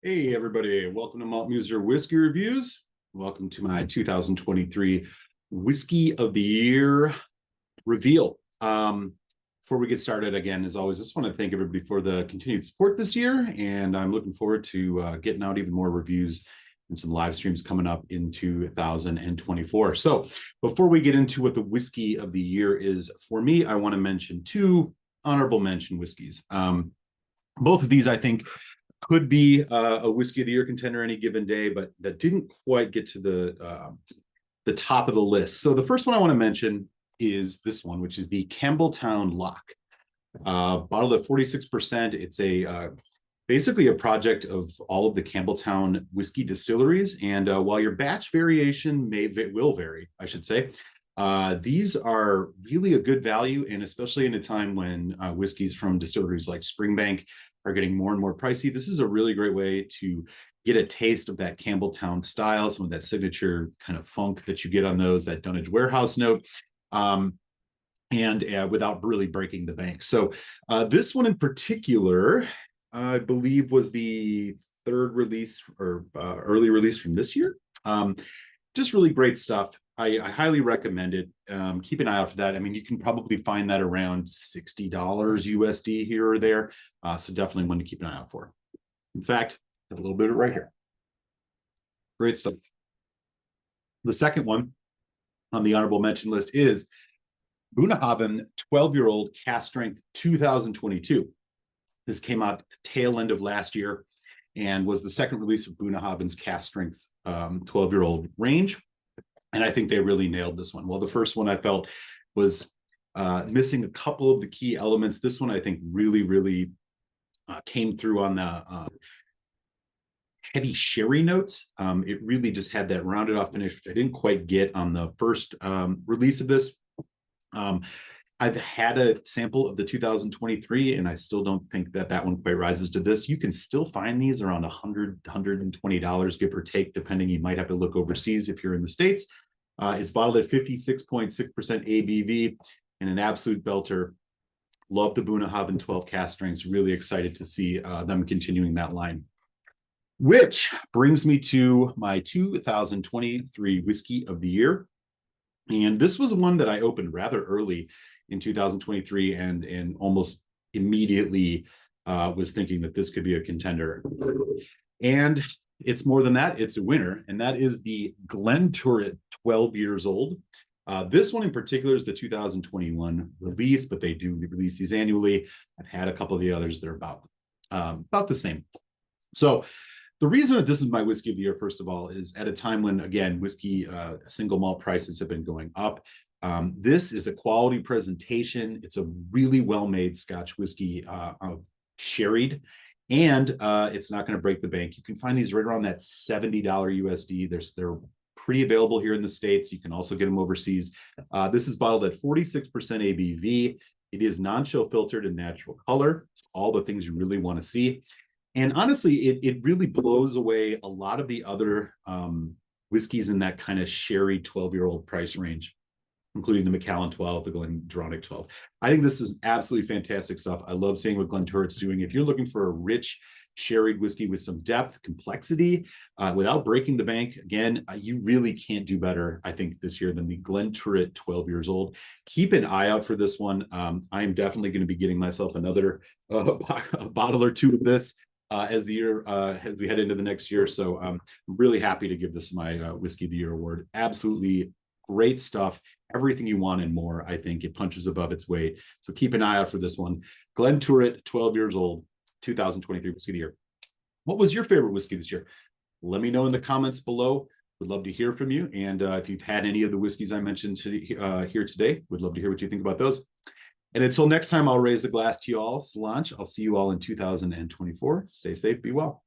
Hey everybody, welcome to Malt Muser Whiskey Reviews. Welcome to my 2023 Whiskey of the Year reveal. Before we get started, again, as always, I just want to thank everybody for the continued support this year, and I'm looking forward to getting out even more reviews and some live streams coming up in 2024. So before we get into what the Whiskey of the Year is for me, I want to mention two honorable mention whiskeys. Both of these, I think, could be a Whiskey of the Year contender any given day, but that didn't quite get to the top of the list. So the first one I want to mention is this one, which is the Campbelltown Lock. Bottled at 46%. It's basically a project of all of the Campbelltown whiskey distilleries. And while your batch variation will vary, I should say, these are really a good value, and especially in a time when whiskeys from distilleries like Springbank are getting more and more pricey. This is a really great way to get a taste of that Campbelltown style, some of that signature kind of funk that you get on those, that Dunnage Warehouse note, and without really breaking the bank. So this one in particular, I believe, was the third release or early release from this year. Just really great stuff. I highly recommend it. Keep an eye out for that. I mean, you can probably find that around $60 USD here or there. So definitely one to keep an eye out for. In fact, a little bit of it right here. Great stuff. The second one on the honorable mention list is Bunnahabhain 12-year-old Cask Strength 2022. This came out tail end of last year and was the second release of Bunnahabhain's Cask Strength 12-year-old range. And I think they really nailed this one. Well, the first one I felt was missing a couple of the key elements. This one, I think, really came through on the heavy sherry notes. It really just had that rounded off finish, which I didn't quite get on the first release of this. I've had a sample of the 2023, and I still don't think that one quite rises to this. You can still find these around $100, $120, give or take, depending. You might have to look overseas if you're in the States. It's bottled at 56.6% ABV and an absolute belter. Love the Bunnahabhain 12 cask strengths. Really excited to see them continuing that line. Which brings me to my 2023 Whiskey of the Year. And this was one that I opened rather early in 2023 and almost immediately was thinking that this could be a contender. And it's more than that. It's a winner, and that is the Glenturret 12 years old. This one in particular is the 2021 release, but they do release these annually. I've had a couple of the others that are about the same. So the reason that this is my Whiskey of the Year, first of all, is at a time when, again, whiskey single malt prices have been going up. This is a quality presentation. It's a really well-made Scotch whiskey, sherried, and it's not going to break the bank. You can find these right around that $70 USD. They're pretty available here in the States. You can also get them overseas. This is bottled at 46% ABV. It is non-chill filtered and natural color. It's all the things you really want to see. And honestly, it really blows away a lot of the other whiskeys in that kind of sherry 12-year-old price range, including the Macallan 12, the Glendronach 12. I think this is absolutely fantastic stuff. I love seeing what Glenturret's doing. If you're looking for a rich sherried whiskey with some depth, complexity, without breaking the bank, again, you really can't do better, I think, this year than the Glenturret 12 years old. Keep an eye out for this one. I am definitely going to be getting myself another bottle or two of this as the year as we head into the next year. So I'm really happy to give this my Whiskey of the Year award. Absolutely great stuff. Everything you want and more. I think it punches above its weight. So keep an eye out for this one. Glenturret, 12 years old, 2023 Whiskey of the Year. What was your favorite whiskey this year? Let me know in the comments below. Would love to hear from you. And if you've had any of the whiskeys I mentioned here today, would love to hear what you think about those. And until next time, I'll raise the glass to you all. Solange, I'll see you all in 2024. Stay safe, be well.